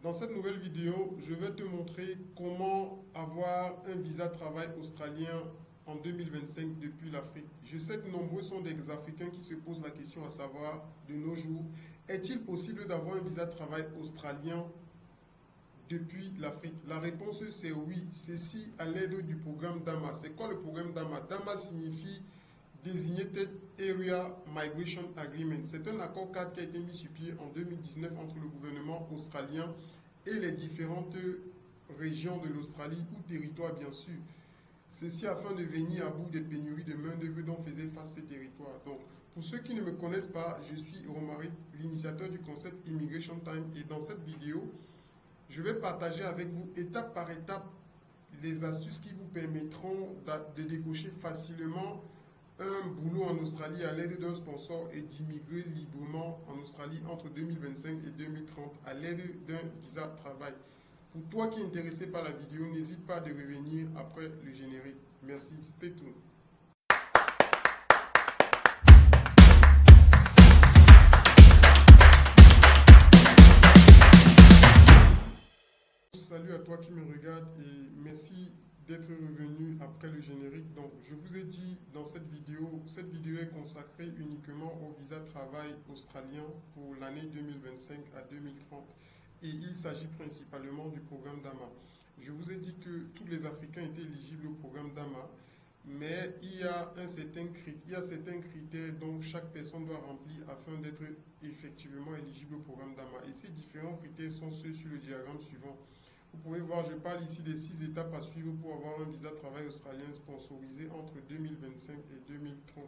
Dans cette nouvelle vidéo, je vais te montrer comment avoir un visa travail australien en 2025 depuis l'Afrique. Je sais que nombreux sont des Africains qui se posent la question à savoir, de nos jours, est-il possible d'avoir un visa travail australien depuis l'Afrique? La réponse c'est oui. Ceci à l'aide du programme DAMA. C'est quoi le programme DAMA? DAMA signifie Designated Area Migration Agreement. C'est un accord cadre qui a été mis sur pied en 2019 entre le gouvernement australien et les différentes régions de l'Australie ou territoires bien sûr. Ceci afin de venir à bout des pénuries de main-d'œuvre dont faisaient face ces territoires. Donc, pour ceux qui ne me connaissent pas, je suis Romaric, l'initiateur du concept Immigration Time, et dans cette vidéo, je vais partager avec vous étape par étape les astuces qui vous permettront de décocher facilement un boulot en Australie à l'aide d'un sponsor et d'immigrer librement en Australie entre 2025 et 2030 à l'aide d'un visa de travail. Pour toi qui es intéressé par la vidéo, n'hésite pas à revenir après le générique. Merci, stay tuned. Salut à toi qui me regarde et merci d'être revenu après le générique. Donc, je vous ai dit dans cette vidéo est consacrée uniquement au visa travail australien pour l'année 2025 à 2030. Et il s'agit principalement du programme DAMA. Je vous ai dit que tous les Africains étaient éligibles au programme DAMA, mais il y a certains critères dont chaque personne doit remplir afin d'être effectivement éligible au programme DAMA. Et ces différents critères sont ceux sur le diagramme suivant. Vous pouvez voir, je parle ici des 6 étapes à suivre pour avoir un visa de travail australien sponsorisé entre 2025 et 2030.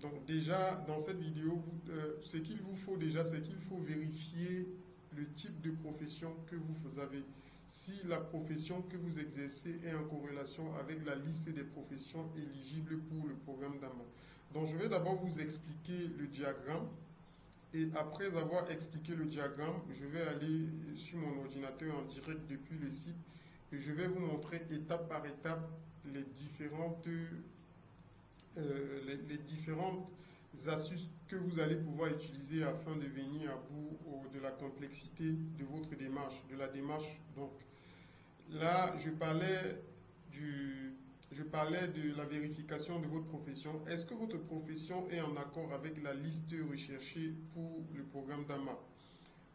Donc déjà, dans cette vidéo, ce qu'il vous faut déjà, c'est qu'il faut vérifier le type de profession que vous avez. Si la profession que vous exercez est en corrélation avec la liste des professions éligibles pour le programme DAMA. Donc je vais d'abord vous expliquer le diagramme. Et après avoir expliqué le diagramme, je vais aller sur mon ordinateur en direct depuis le site et je vais vous montrer étape par étape les différentes astuces que vous allez pouvoir utiliser afin de venir à bout de la complexité de votre démarche, de la démarche. Donc là, je parlais de la vérification de votre profession. Est-ce que votre profession est en accord avec la liste recherchée pour le programme DAMA?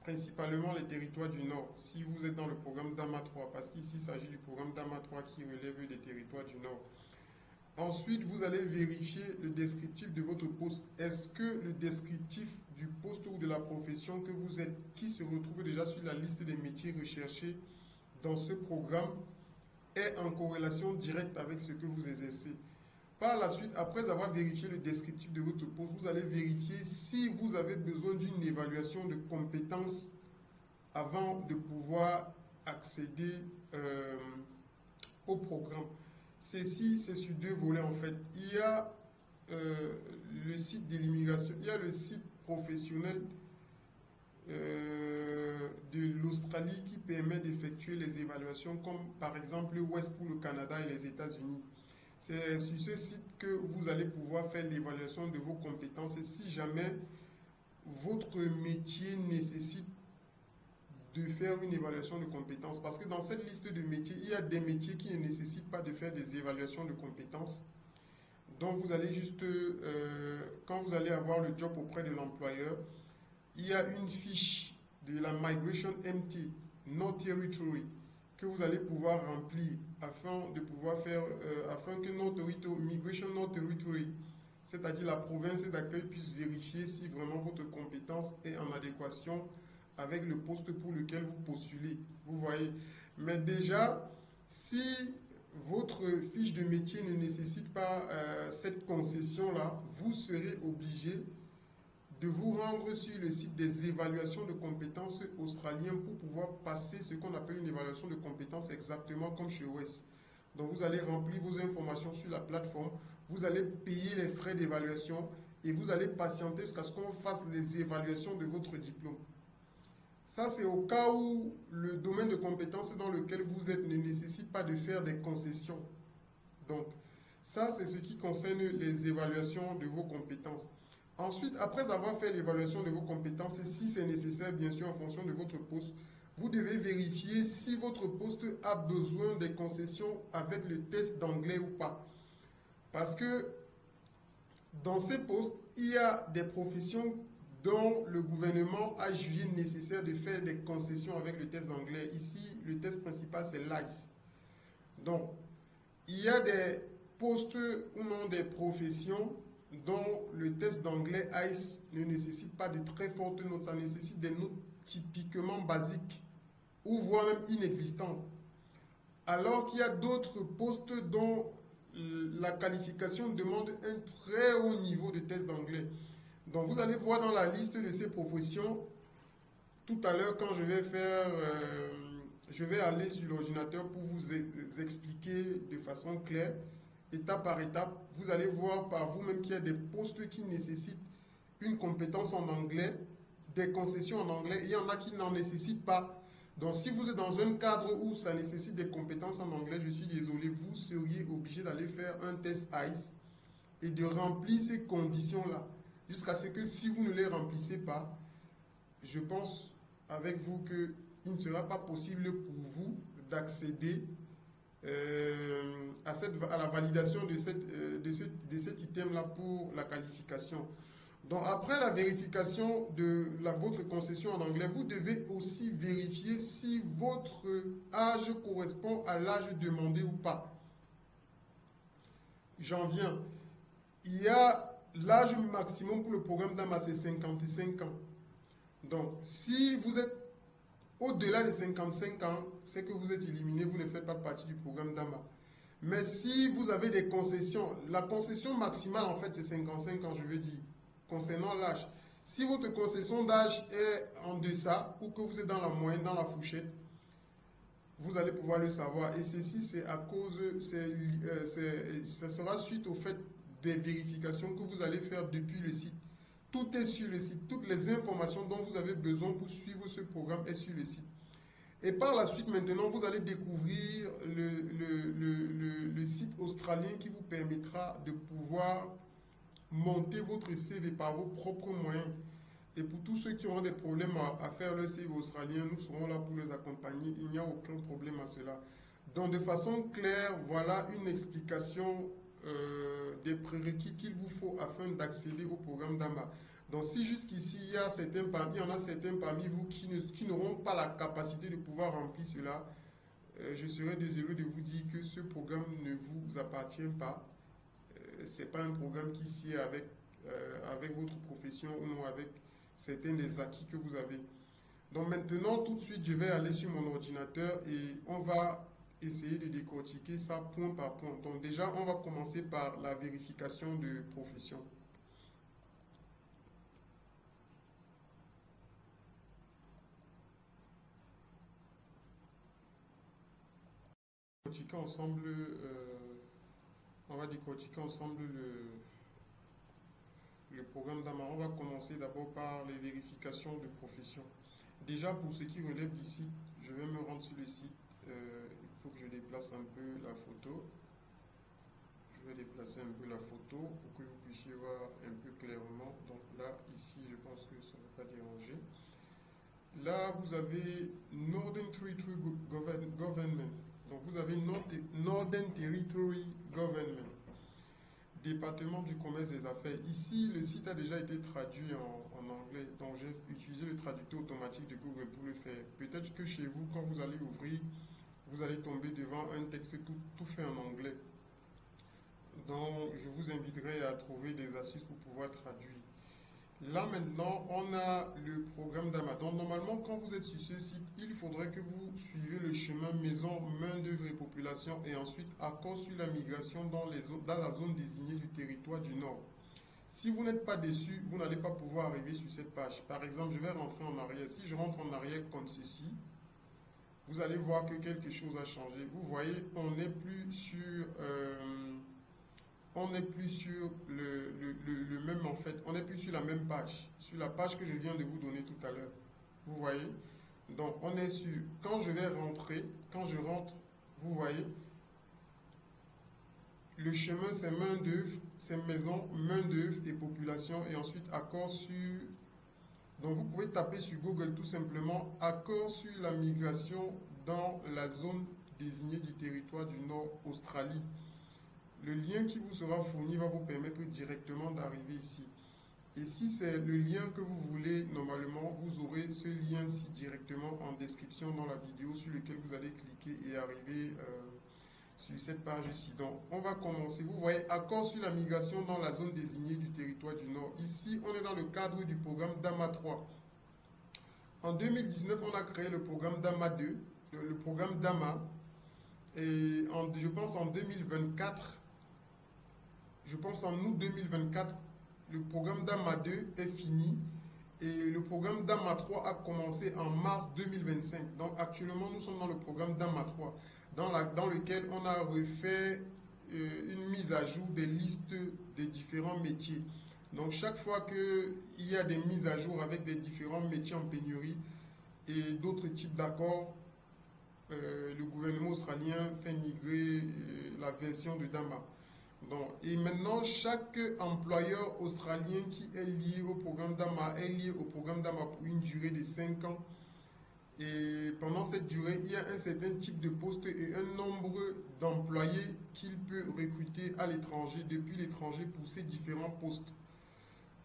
Principalement les territoires du Nord, si vous êtes dans le programme DAMA 3, parce qu'ici il s'agit du programme DAMA 3 qui relève des territoires du Nord. Ensuite, vous allez vérifier le descriptif de votre poste. Est-ce que le descriptif du poste ou de la profession que vous êtes, qui se retrouve déjà sur la liste des métiers recherchés dans ce programme, est en corrélation directe avec ce que vous exercez. Par la suite, après avoir vérifié le descriptif de votre poste, vous allez vérifier si vous avez besoin d'une évaluation de compétences avant de pouvoir accéder au programme. Ceci, c'est sur deux volets en fait. Il y a le site de l'immigration, il y a le site professionnel de l'Australie qui permet d'effectuer les évaluations comme par exemple le West pour le Canada et les États-Unis. C'est sur ce site que vous allez pouvoir faire l'évaluation de vos compétences et si jamais votre métier nécessite de faire une évaluation de compétences. Parce que dans cette liste de métiers, il y a des métiers qui ne nécessitent pas de faire des évaluations de compétences. Donc vous allez juste, quand vous allez avoir le job auprès de l'employeur, il y a une fiche de la Migration MT, No Territory, que vous allez pouvoir remplir afin de pouvoir faire, afin que Migration No Territory, c'est-à-dire la province d'accueil, puisse vérifier si vraiment votre compétence est en adéquation avec le poste pour lequel vous postulez. Vous voyez. Mais déjà, si votre fiche de métier ne nécessite pas cette concession-là, vous serez obligé de vous rendre sur le site des évaluations de compétences australiens pour pouvoir passer ce qu'on appelle une évaluation de compétences exactement comme chez OS. Donc vous allez remplir vos informations sur la plateforme, vous allez payer les frais d'évaluation et vous allez patienter jusqu'à ce qu'on fasse les évaluations de votre diplôme. Ça, c'est au cas où le domaine de compétences dans lequel vous êtes ne nécessite pas de faire des concessions. Donc, ça, c'est ce qui concerne les évaluations de vos compétences. Ensuite, après avoir fait l'évaluation de vos compétences, et si c'est nécessaire, bien sûr, en fonction de votre poste, vous devez vérifier si votre poste a besoin des concessions avec le test d'anglais ou pas. Parce que dans ces postes, il y a des professions dont le gouvernement a jugé nécessaire de faire des concessions avec le test d'anglais. Ici, le test principal, c'est l'ICE. Donc, il y a des postes ou non des professions dont le test d'anglais ICE ne nécessite pas de très fortes notes. Ça nécessite des notes typiquement basiques ou voire même inexistantes. Alors qu'il y a d'autres postes dont la qualification demande un très haut niveau de test d'anglais. Donc vous allez voir dans la liste de ces professions, tout à l'heure quand je vais aller sur l'ordinateur pour vous expliquer de façon claire, étape par étape, vous allez voir par vous-même qu'il y a des postes qui nécessitent une compétence en anglais, des concessions en anglais, et il y en a qui n'en nécessitent pas. Donc si vous êtes dans un cadre où ça nécessite des compétences en anglais, je suis désolé, vous seriez obligé d'aller faire un test ICE et de remplir ces conditions-là. Jusqu'à ce que si vous ne les remplissez pas, je pense avec vous qu'il ne sera pas possible pour vous d'accéder à la validation de cet item-là pour la qualification. Donc après la vérification de votre concession en anglais, vous devez aussi vérifier si votre âge correspond à l'âge demandé ou pas. J'en viens. Il y a l'âge maximum pour le programme DAMA, c'est 55 ans. Donc si vous êtes au-delà de 55 ans, c'est que vous êtes éliminé, vous ne faites pas partie du programme DAMA. Mais si vous avez des concessions, la concession maximale en fait c'est 55 ans, je veux dire, concernant l'âge. Si votre concession d'âge est en deçà ou que vous êtes dans la moyenne, dans la fourchette, vous allez pouvoir le savoir. Et ceci, c'est à cause, ça sera suite au fait des vérifications que vous allez faire depuis le site. Tout est sur le site. Toutes les informations dont vous avez besoin pour suivre ce programme est sur le site. Et par la suite, maintenant, vous allez découvrir le site australien qui vous permettra de pouvoir monter votre CV par vos propres moyens. Et pour tous ceux qui auront des problèmes à faire le CV australien, nous serons là pour les accompagner. Il n'y a aucun problème à cela. Donc, de façon claire, voilà une explication des prérequis qu'il vous faut afin d'accéder au programme DAMA. Donc, si jusqu'ici, il y en a certains parmi vous qui n'auront pas la capacité de pouvoir remplir cela, je serais désolé de vous dire que ce programme ne vous appartient pas. Ce n'est pas un programme qui sied avec votre profession ou non avec certains des acquis que vous avez. Donc maintenant, tout de suite, je vais aller sur mon ordinateur et on va essayer de décortiquer ça point par point. Donc déjà, on va commencer par la vérification de profession. On va décortiquer ensemble le programme DAMA. On va commencer d'abord par les vérifications de profession. Déjà, pour ce qui relève d'ici, je vais me rendre sur le site. Il faut que je déplace un peu la photo. Je vais déplacer un peu la photo pour que vous puissiez voir un peu clairement. Donc là, ici, je pense que ça ne va pas déranger. Là, vous avez Northern Territory Government. Donc, vous avez Northern Territory Government, département du commerce et des affaires. Ici, le site a déjà été traduit en anglais. Donc, j'ai utilisé le traducteur automatique de Google pour le faire. Peut-être que chez vous, quand vous allez ouvrir, vous allez tomber devant un texte tout fait en anglais. Donc, je vous inviterai à trouver des astuces pour pouvoir traduire. Là maintenant, on a le programme DAMA. Donc normalement, quand vous êtes sur ce site, il faudrait que vous suivez le chemin maison, main-d'œuvre et population et ensuite accord sur la migration dans la zone désignée du territoire du Nord. Si vous n'êtes pas dessus, vous n'allez pas pouvoir arriver sur cette page. Par exemple, je vais rentrer en arrière. Si je rentre en arrière comme ceci, vous allez voir que quelque chose a changé. Vous voyez, on n'est plus sur... le même en fait, on n'est plus sur la même page, sur la page que je viens de vous donner tout à l'heure. Vous voyez? Donc on est sur, quand je rentre, vous voyez, le chemin c'est main-d'œuvre, c'est maison, main-d'œuvre et population, et ensuite accord sur Donc vous pouvez taper sur Google tout simplement accord sur la migration dans la zone désignée du territoire du Nord Australie. Le lien qui vous sera fourni va vous permettre directement d'arriver ici. Et si c'est le lien que vous voulez, normalement, vous aurez ce lien-ci directement en description dans la vidéo sur lequel vous allez cliquer et arriver sur cette page-ci. Donc, on va commencer. Vous voyez, accord sur la migration dans la zone désignée du territoire du Nord. Ici, on est dans le cadre du programme DAMA 3. En 2019, on a créé le programme DAMA 2, le programme DAMA. Et je pense en 2024, je pense en août 2024, le programme DAMA 2 est fini et le programme DAMA 3 a commencé en mars 2025. Donc actuellement, nous sommes dans le programme DAMA 3, dans lequel on a refait une mise à jour des listes des différents métiers. Donc chaque fois qu'il y a des mises à jour avec des différents métiers en pénurie et d'autres types d'accords, le gouvernement australien fait migrer la version de DAMA. Donc, et maintenant, chaque employeur australien qui est lié au programme DAMA est lié au programme DAMA pour une durée de 5 ans. Et pendant cette durée, il y a un certain type de poste et un nombre d'employés qu'il peut recruter à l'étranger, depuis l'étranger pour ces différents postes.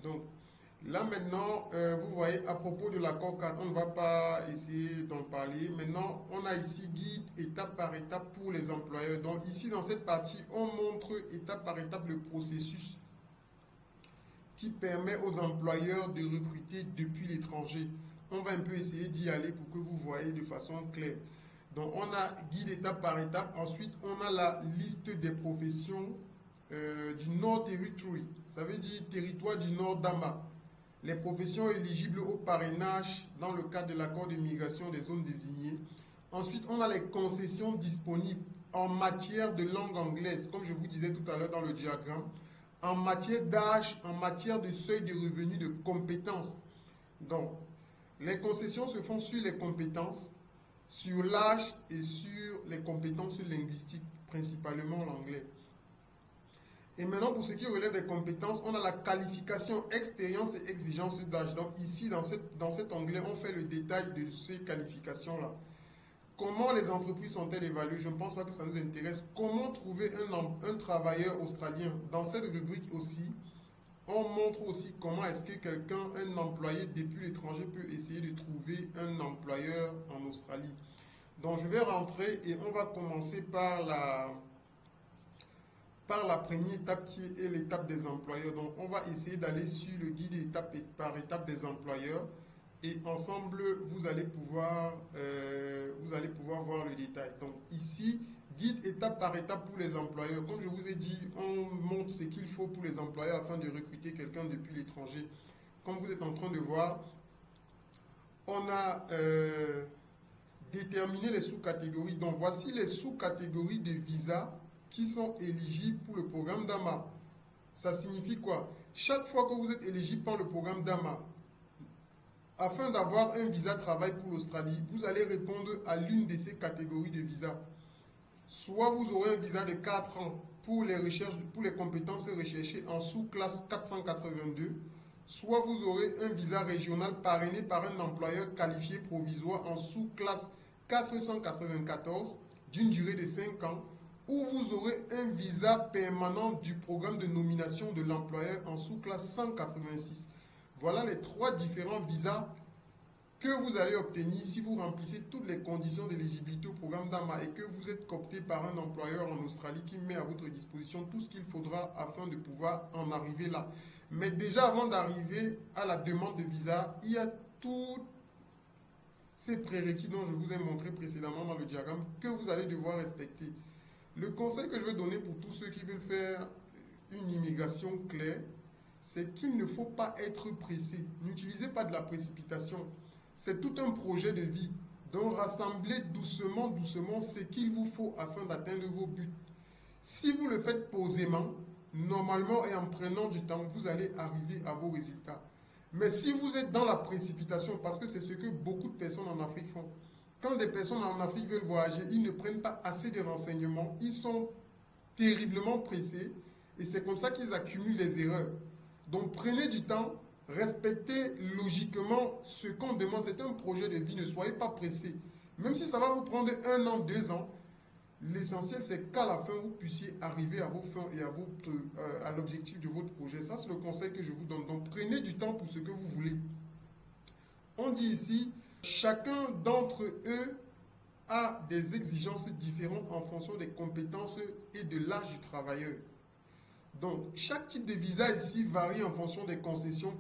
Donc, là maintenant, vous voyez, à propos de l'accord 4, on ne va pas essayer d'en parler. Maintenant, on a ici guide étape par étape pour les employeurs. Donc ici, dans cette partie, on montre étape par étape le processus qui permet aux employeurs de recruter depuis l'étranger. On va un peu essayer d'y aller pour que vous voyez de façon claire. Donc on a guide étape par étape. Ensuite, on a la liste des professions du Nord Territory. Ça veut dire territoire du Nord DAMA. Les professions éligibles au parrainage dans le cadre de l'accord de migration des zones désignées. Ensuite, on a les concessions disponibles en matière de langue anglaise, comme je vous disais tout à l'heure dans le diagramme, en matière d'âge, en matière de seuil de revenus, de compétences. Donc, les concessions se font sur les compétences, sur l'âge et sur les compétences linguistiques, principalement l'anglais. Et maintenant, pour ce qui relève des compétences, on a la qualification, expérience et exigence d'âge. Donc ici, dans cet onglet, on fait le détail de ces qualifications-là. Comment les entreprises sont-elles évaluées? Je ne pense pas que ça nous intéresse. Comment trouver un travailleur australien? Dans cette rubrique aussi, on montre aussi comment est-ce que quelqu'un, un employé depuis l'étranger, peut essayer de trouver un employeur en Australie. Donc je vais rentrer et on va commencer par la première étape qui est l'étape des employeurs. Donc on va essayer d'aller sur le guide étape par étape des employeurs et ensemble vous allez pouvoir voir le détail. Donc ici, guide étape par étape pour les employeurs. Comme je vous ai dit, on montre ce qu'il faut pour les employeurs afin de recruter quelqu'un depuis l'étranger. Comme vous êtes en train de voir, on a déterminé les sous-catégories. Donc voici les sous-catégories de visa qui sont éligibles pour le programme DAMA. Ça signifie quoi? Chaque fois que vous êtes éligible pour le programme DAMA, afin d'avoir un visa travail pour l'Australie, vous allez répondre à l'une de ces catégories de visa. Soit vous aurez un visa de 4 ans pour les compétences recherchées en sous-classe 482, soit vous aurez un visa régional parrainé par un employeur qualifié provisoire en sous-classe 494 d'une durée de 5 ans, ou vous aurez un visa permanent du programme de nomination de l'employeur en sous-classe 186. Voilà les 3 différents visas que vous allez obtenir si vous remplissez toutes les conditions d'éligibilité au programme DAMA et que vous êtes coopté par un employeur en Australie qui met à votre disposition tout ce qu'il faudra afin de pouvoir en arriver là. Mais déjà avant d'arriver à la demande de visa, il y a tous ces prérequis dont je vous ai montré précédemment dans le diagramme que vous allez devoir respecter. Le conseil que je vais donner pour tous ceux qui veulent faire une immigration claire, c'est qu'il ne faut pas être pressé. N'utilisez pas de la précipitation. C'est tout un projet de vie. Donc rassemblez doucement, doucement ce qu'il vous faut afin d'atteindre vos buts. Si vous le faites posément, normalement et en prenant du temps, vous allez arriver à vos résultats. Mais si vous êtes dans la précipitation, parce que c'est ce que beaucoup de personnes en Afrique font, quand des personnes en Afrique veulent voyager, ils ne prennent pas assez de renseignements, ils sont terriblement pressés et c'est comme ça qu'ils accumulent les erreurs. Donc prenez du temps, Respectez logiquement ce qu'on demande. C'est un projet de vie. Ne soyez pas pressé. Même si ça va vous prendre 1 an, 2 ans, l'essentiel c'est qu'à la fin, vous puissiez arriver à vos fins et à l'objectif de votre projet. Ça, c'est le conseil que je vous donne. Donc, prenez du temps pour ce que vous voulez. On dit ici, chacun d'entre eux a des exigences différentes en fonction des compétences et de l'âge du travailleur. Donc, chaque type de visa ici varie en fonction des concessions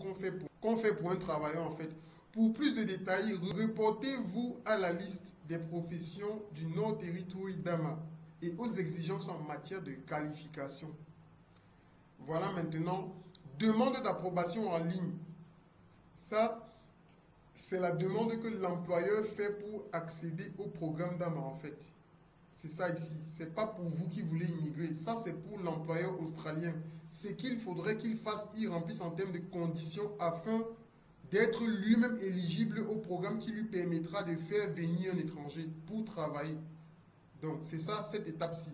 qu'on fait pour un travailleur en fait. Pour plus de détails, reportez-vous à la liste des professions du Nord Territory d'Ama et aux exigences en matière de qualification. Voilà maintenant, demande d'approbation en ligne. Ça, c'est la demande que l'employeur fait pour accéder au programme d'AMA en fait. C'est ça ici. Ce n'est pas pour vous qui voulez immigrer. Ça, c'est pour l'employeur australien. Ce qu'il faudrait qu'il fasse, il remplisse en termes de conditions afin d'être lui-même éligible au programme qui lui permettra de faire venir un étranger pour travailler. Donc, c'est ça, cette étape-ci.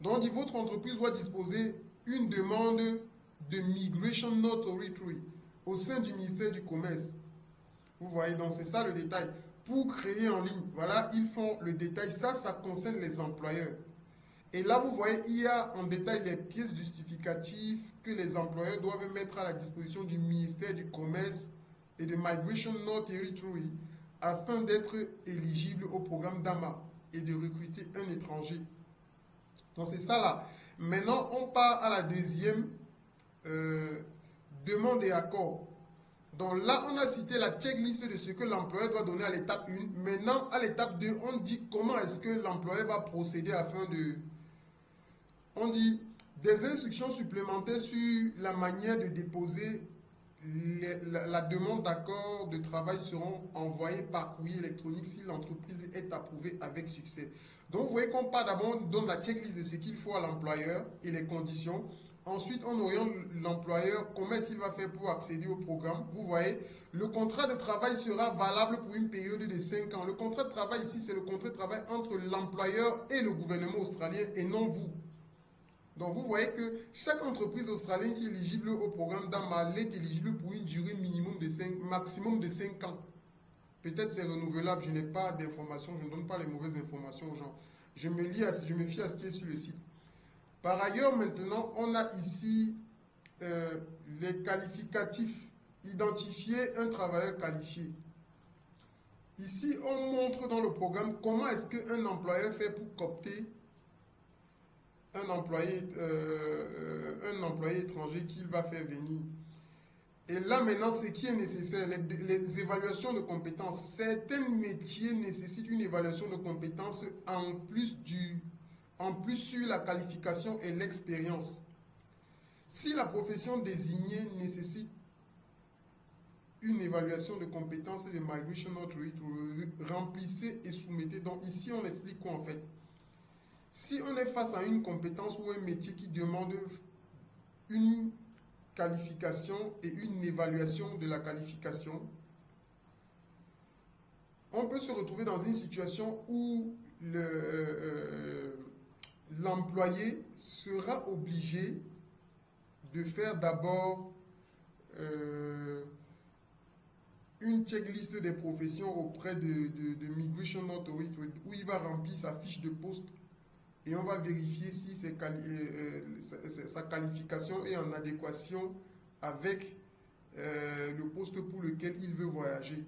Donc, on dit votre entreprise doit disposer une demande de Migration Authority au sein du ministère du Commerce. Vous voyez, donc c'est ça le détail. Pour créer en ligne, voilà, ils font le détail. Ça concerne les employeurs. Et là, vous voyez, il y a en détail les pièces justificatives que les employeurs doivent mettre à la disposition du ministère du Commerce et de Migration North Territory afin d'être éligible au programme DAMA et de recruter un étranger. Donc c'est ça là. Maintenant, on part à la deuxième demande et accord. Donc là, on a cité la checklist de ce que l'employeur doit donner à l'étape 1. Maintenant, à l'étape 2, on dit comment est-ce que l'employeur va procéder afin de... On dit des instructions supplémentaires sur la manière de déposer la demande d'accord de travail seront envoyées par courrier électronique si l'entreprise est approuvée avec succès. Donc, vous voyez qu'on part d'abord, on donne la checklist de ce qu'il faut à l'employeur et les conditions. Ensuite, on oriente l'employeur comment est-ce qu'il va faire pour accéder au programme. Vous voyez, le contrat de travail sera valable pour une période de 5 ans. Le contrat de travail ici, c'est le contrat de travail entre l'employeur et le gouvernement australien et non vous. Donc, vous voyez que chaque entreprise australienne qui est éligible au programme d'AMA est éligible pour une durée maximum de 5 ans. Peut-être c'est renouvelable, je n'ai pas d'informations, je ne donne pas les mauvaises informations aux gens. Je me fie à ce qui est sur le site. Par ailleurs, maintenant, on a ici les qualificatifs. Identifier un travailleur qualifié. Ici, on montre dans le programme comment est-ce qu'un employeur fait pour coopter un employé étranger qu'il va faire venir. Et là, maintenant, ce qui est nécessaire, les évaluations de compétences. Certains métiers nécessitent une évaluation de compétences en plus sur la qualification et l'expérience. Si la profession désignée nécessite une évaluation de compétences de Migration Authority, remplissez et soumettez. Donc ici, on explique quoi en fait. Si on est face à une compétence ou un métier qui demande une qualification et une évaluation de la qualification, on peut se retrouver dans une situation où l'employé sera obligé de faire d'abord une checklist des professions auprès de Migration Authority où il va remplir sa fiche de poste et on va vérifier si sa qualification est en adéquation avec le poste pour lequel il veut voyager.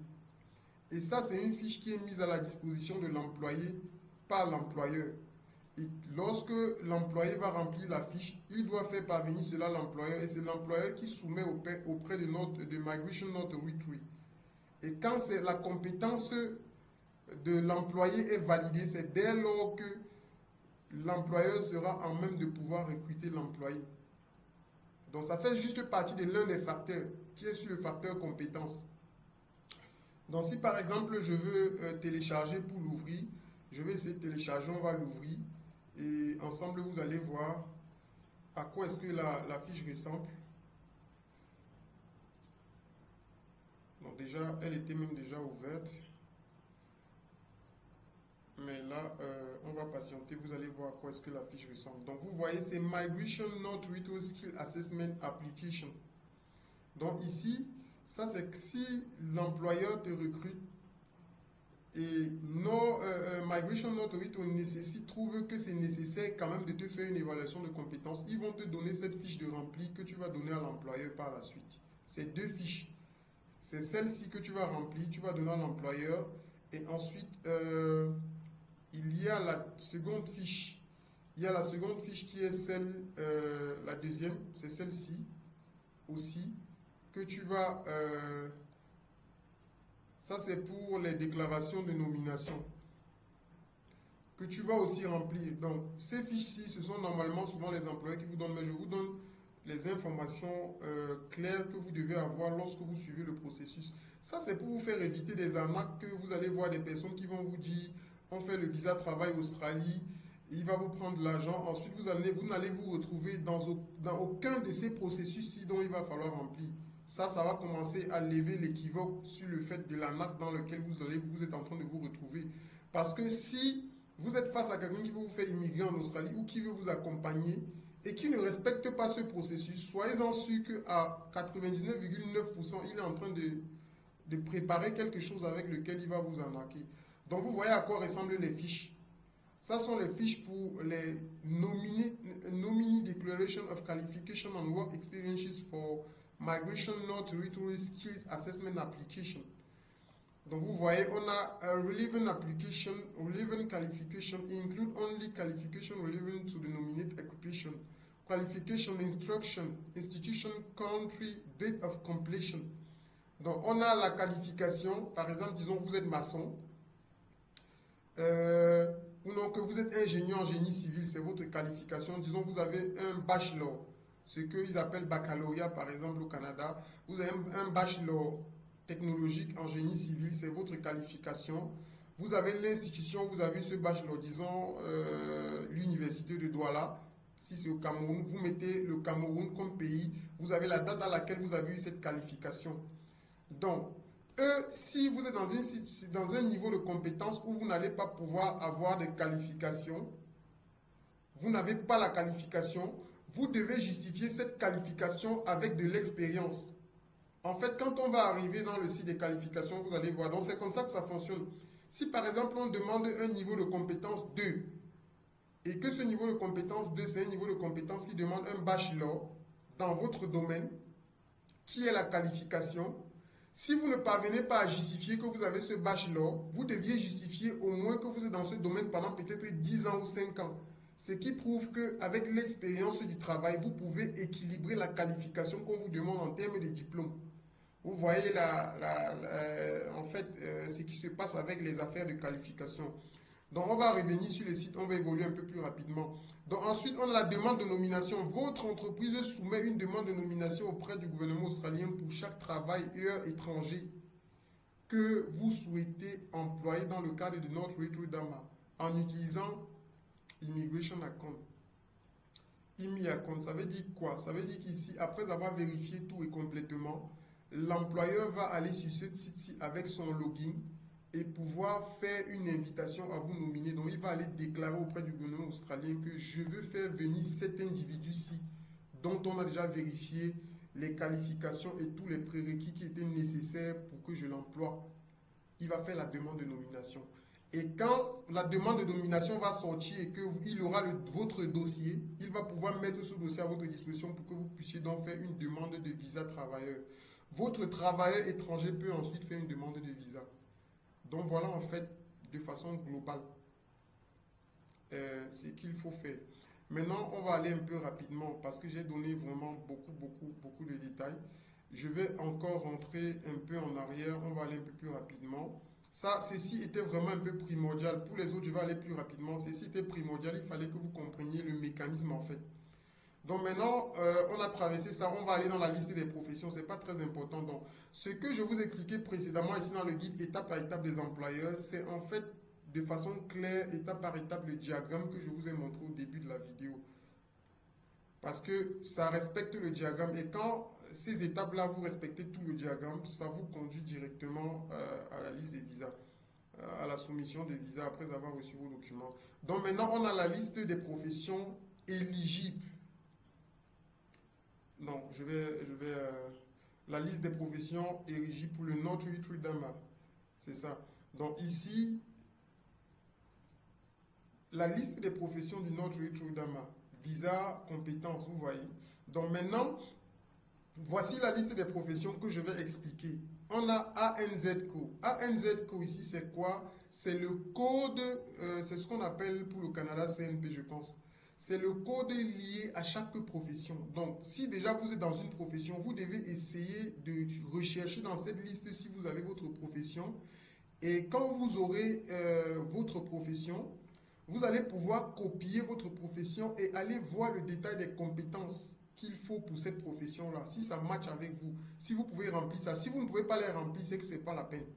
Et ça, c'est une fiche qui est mise à la disposition de l'employé par l'employeur. Et lorsque l'employé va remplir la fiche, il doit faire parvenir cela à l'employeur et c'est l'employeur qui soumet auprès de Migration Authority. Et quand la compétence de l'employé est validée, c'est dès lors que l'employeur sera en même de pouvoir recruter l'employé. Donc ça fait juste partie de l'un des facteurs qui est sur le facteur compétence. Donc si par exemple je veux télécharger pour l'ouvrir, je vais essayer de télécharger, on va l'ouvrir et ensemble vous allez voir à quoi est-ce que la fiche ressemble. Donc déjà, elle était même déjà ouverte. Mais là, on va patienter, vous allez voir à quoi est-ce que la fiche ressemble. Donc vous voyez, c'est Migration Not Retail Skill Assessment Application. Donc ici, Ça, c'est que si l'employeur te recrute et no, Migration Authority trouve que c'est nécessaire quand même de te faire une évaluation de compétences, ils vont te donner cette fiche de rempli que tu vas donner à l'employeur par la suite. C'est deux fiches. C'est celle-ci que tu vas remplir, tu vas donner à l'employeur. Et ensuite, il y a la seconde fiche. Il y a la seconde fiche qui est celle, la deuxième, c'est celle-ci aussi, que tu vas... ça, c'est pour les déclarations de nomination que tu vas aussi remplir. Donc, ces fiches-ci, ce sont normalement souvent les employés qui vous donnent, mais je vous donne les informations claires que vous devez avoir lorsque vous suivez le processus. Ça, c'est pour vous faire éviter des arnaques que vous allez voir des personnes qui vont vous dire, on fait le visa travail Australie, il va vous prendre l'argent, ensuite vous n'allez vous retrouver dans aucun de ces processus-ci dont il va falloir remplir. Ça va commencer à lever l'équivoque sur le fait de l'arnaque dans lequel vous êtes en train de vous retrouver. Parce que si vous êtes face à quelqu'un qui veut vous faire immigrer en Australie ou qui veut vous accompagner et qui ne respecte pas ce processus, soyez-en sûr qu'à 99,9%, il est en train de préparer quelque chose avec lequel il va vous arnaquer. Donc vous voyez à quoi ressemblent les fiches. Ça sont les fiches pour les Nominee Declaration of Qualification and Work Experiences for Migration Law Territory Skills Assessment Application. Donc vous voyez, on a a relevant application, relevant qualification, include only qualification relevant to the nominate occupation, qualification, instruction, institution, country, date of completion. Donc on a la qualification, par exemple, disons que vous êtes maçon, ou non, que vous êtes ingénieur en génie civil, c'est votre qualification. Disons que vous avez un bachelor, ce qu'ils appellent baccalauréat par exemple au Canada. Vous avez un bachelor technologique en génie civil, c'est votre qualification. Vous avez l'institution, vous avez ce bachelor, disons l'université de Douala. Si c'est au Cameroun, vous mettez le Cameroun comme pays, vous avez la date à laquelle vous avez eu cette qualification. Donc, si vous êtes dans un niveau de compétence où vous n'allez pas pouvoir avoir de qualification, vous n'avez pas la qualification, vous devez justifier cette qualification avec de l'expérience. En fait, quand on va arriver dans le site des qualifications, vous allez voir, donc c'est comme ça que ça fonctionne. Si par exemple on demande un niveau de compétence 2, et que ce niveau de compétence 2, c'est un niveau de compétence qui demande un bachelor dans votre domaine, qui est la qualification, si vous ne parvenez pas à justifier que vous avez ce bachelor, vous deviez justifier au moins que vous êtes dans ce domaine pendant peut-être 10 ans ou 5 ans. Ce qui prouve qu'avec l'expérience du travail, vous pouvez équilibrer la qualification qu'on vous demande en termes de diplôme. Vous voyez en fait ce qui se passe avec les affaires de qualification. Donc on va revenir sur le site, on va évoluer un peu plus rapidement. Donc ensuite on a la demande de nomination. Votre entreprise soumet une demande de nomination auprès du gouvernement australien pour chaque travailleur étranger que vous souhaitez employer dans le cadre de notre Retro-Dama en utilisant Immigration Account. IMI Account, ça veut dire quoi? Ça veut dire qu'ici, après avoir vérifié tout et complètement, l'employeur va aller sur ce site-ci avec son login et pouvoir faire une invitation à vous nominer. Donc, il va aller déclarer auprès du gouvernement australien que je veux faire venir cet individu-ci dont on a déjà vérifié les qualifications et tous les prérequis qui étaient nécessaires pour que je l'emploie. Il va faire la demande de nomination. Et quand la demande de nomination va sortir et qu'il aura votre dossier, il va pouvoir mettre ce dossier à votre disposition pour que vous puissiez donc faire une demande de visa travailleur. Votre travailleur étranger peut ensuite faire une demande de visa. Donc voilà en fait de façon globale ce qu'il faut faire. Maintenant on va aller un peu rapidement parce que j'ai donné vraiment beaucoup de détails. Je vais encore rentrer un peu en arrière, on va aller un peu plus rapidement. Ça, ceci était vraiment un peu primordial. Pour les autres, je vais aller plus rapidement. Ceci était primordial, il fallait que vous compreniez le mécanisme en fait. Donc maintenant, on a traversé ça, on va aller dans la liste des professions, ce n'est pas très important. Donc, ce que je vous ai expliqué précédemment ici dans le guide étape par étape des employeurs, c'est en fait de façon claire, étape par étape, le diagramme que je vous ai montré au début de la vidéo. Parce que ça respecte le diagramme et quand ces étapes-là, vous respectez tout le diagramme, ça vous conduit directement à la liste des visas, à la soumission des visas après avoir reçu vos documents. Donc maintenant, on a la liste des professions éligibles. Non, je vais La liste des professions est régie pour le Notary Tridama. C'est ça. Donc ici, la liste des professions du Notary Tridama. Visa, compétences, vous voyez. Donc maintenant, voici la liste des professions que je vais expliquer. On a ANZCO. ANZCO ici, c'est quoi? C'est le code, c'est ce qu'on appelle pour le Canada CNP, je pense. C'est le code lié à chaque profession. Donc, si déjà vous êtes dans une profession, vous devez essayer de rechercher dans cette liste si vous avez votre profession. Et quand vous aurez votre profession, vous allez pouvoir copier votre profession et aller voir le détail des compétences qu'il faut pour cette profession-là. Si ça match avec vous, si vous pouvez remplir ça. Si vous ne pouvez pas les remplir, c'est que ce n'est pas la peine.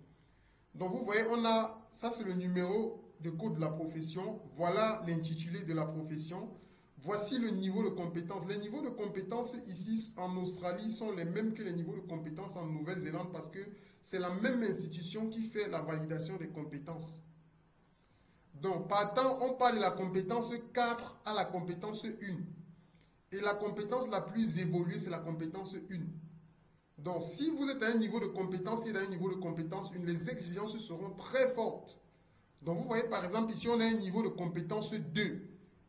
Donc vous voyez, on a, ça c'est le numéro de code de la profession. Voilà l'intitulé de la profession. Voici le niveau de compétence. Les niveaux de compétence ici en Australie sont les mêmes que les niveaux de compétence en Nouvelle-Zélande parce que c'est la même institution qui fait la validation des compétences. Donc, partant, on parle de la compétence 4 à la compétence 1. Et la compétence la plus évoluée, c'est la compétence 1. Donc, si vous êtes à un niveau de compétence et à un niveau de compétence 1, les exigences seront très fortes. Donc, vous voyez, par exemple, ici, on a un niveau de compétence 2.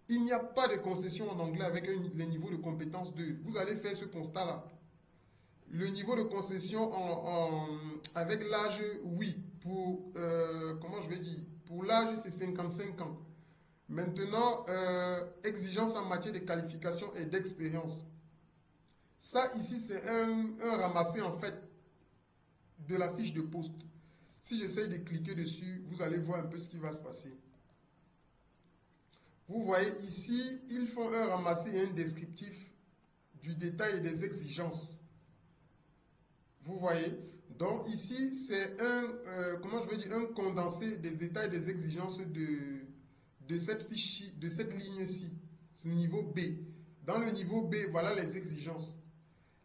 Il n'y a pas de concession en anglais avec les niveaux de compétence 2. Vous allez faire ce constat-là. Le niveau de concession avec l'âge, oui. Pour, comment je vais dire? Pour l'âge, c'est 55 ans. Maintenant, exigence en matière de qualification et d'expérience. Ça, ici, c'est un ramassé, en fait, de la fiche de poste. Si j'essaye de cliquer dessus, vous allez voir un peu ce qui va se passer. Vous voyez ici, ils font un ramassé et un descriptif du détail et des exigences. Vous voyez? Donc ici, c'est comment je vais dire, un condensé des détails des exigences de cette fiche, de cette ligne-ci. C'est le niveau B. Dans le niveau B, voilà les exigences.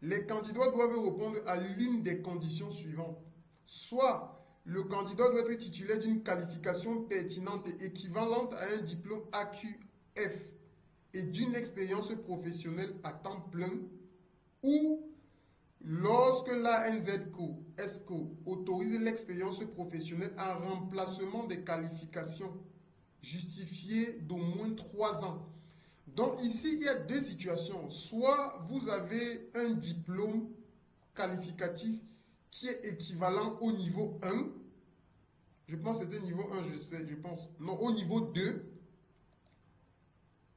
Les candidats doivent répondre à l'une des conditions suivantes. Soit le candidat doit être titulaire d'une qualification pertinente et équivalente à un diplôme AQF et d'une expérience professionnelle à temps plein, ou lorsque l'ANZCO, ESCO, autorise l'expérience professionnelle en remplacement des qualifications justifiées d'au moins 3 ans. Donc ici, il y a deux situations. Soit vous avez un diplôme qualificatif qui est équivalent au niveau 1. Je pense que c'était niveau 1, je pense. Non, au niveau 2.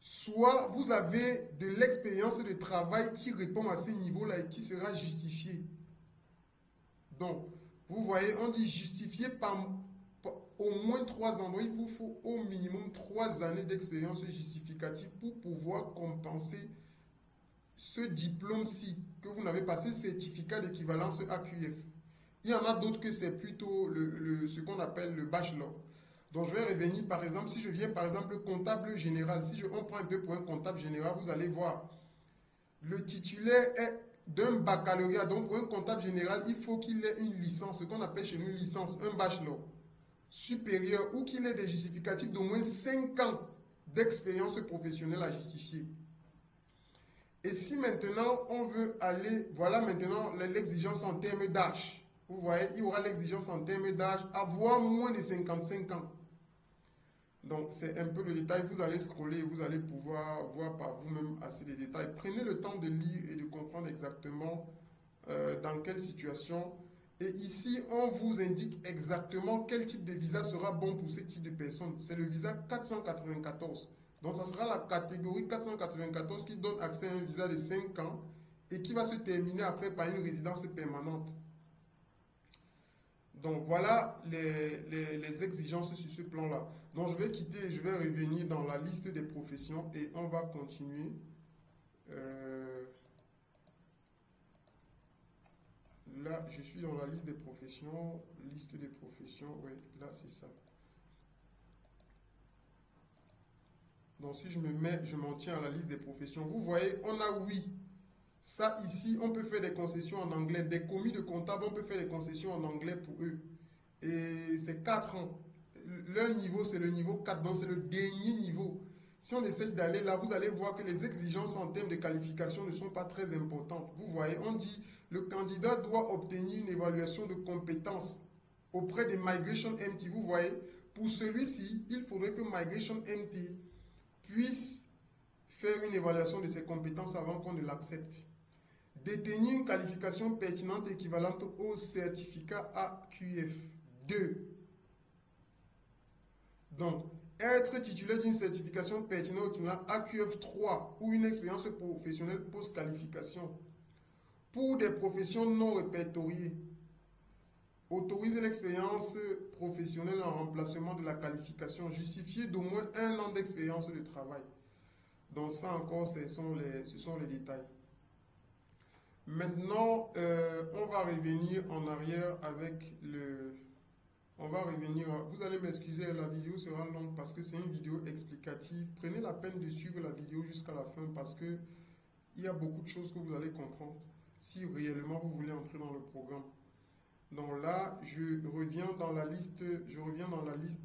Soit vous avez de l'expérience de travail qui répond à ce niveau-là et qui sera justifié. Donc, vous voyez, on dit justifié par au moins 3 ans. Donc, il vous faut au minimum 3 années d'expérience justificative pour pouvoir compenser ce diplôme-ci que vous n'avez pas, ce certificat d'équivalence AQF. Il y en a d'autres que c'est plutôt ce qu'on appelle le bachelor. Donc, je vais revenir, par exemple, si je viens, par exemple, comptable général. Si on prend un peu pour un comptable général, vous allez voir. Le titulaire est d'un baccalauréat. Donc, pour un comptable général, il faut qu'il ait une licence, ce qu'on appelle chez nous une licence, un bachelor supérieur, ou qu'il ait des justificatifs d'au moins 5 ans d'expérience professionnelle à justifier. Et si maintenant, on veut aller, voilà maintenant l'exigence en termes d'âge. Vous voyez, il y aura l'exigence en termes d'âge, avoir moins de 55 ans. Donc, c'est un peu le détail. Vous allez scroller et vous allez pouvoir voir par vous-même assez de détails. Prenez le temps de lire et de comprendre exactement dans quelle situation. Et ici, on vous indique exactement quel type de visa sera bon pour ce type de personnes. C'est le visa 494. Donc, ça sera la catégorie 494 qui donne accès à un visa de 5 ans et qui va se terminer après par une résidence permanente. Donc, voilà les exigences sur ce plan-là. Donc, je vais quitter et je vais revenir dans la liste des professions et on va continuer. Là, je suis dans la liste des professions. Liste des professions, oui, là, c'est ça. Donc, si je m'en tiens à la liste des professions, vous voyez, on a oui. Ça, ici, on peut faire des concessions en anglais. Des commis de comptables, on peut faire des concessions en anglais pour eux. Et c'est 4 ans. Leur niveau, c'est le niveau 4. Donc, c'est le dernier niveau. Si on essaie d'aller là, vous allez voir que les exigences en termes de qualification ne sont pas très importantes. Vous voyez, on dit le candidat doit obtenir une évaluation de compétences auprès de Migration MT. Vous voyez, pour celui-ci, il faudrait que Migration MT puisse faire une évaluation de ses compétences avant qu'on ne l'accepte. Détenir une qualification pertinente équivalente au certificat AQF 2. Donc, être titulaire d'une certification pertinente équivalente AQF 3 ou une expérience professionnelle post-qualification pour des professions non répertoriées. Autoriser l'expérience professionnelle en remplacement de la qualification justifiée d'au moins 1 an d'expérience de travail. Donc ça encore, ce sont les détails. Maintenant, on va revenir en arrière avec le... On va revenir... Vous allez m'excuser, la vidéo sera longue parce que c'est une vidéo explicative. Prenez la peine de suivre la vidéo jusqu'à la fin parce que il y a beaucoup de choses que vous allez comprendre si réellement vous voulez entrer dans le programme. Donc là, je reviens dans la liste des... je reviens dans la liste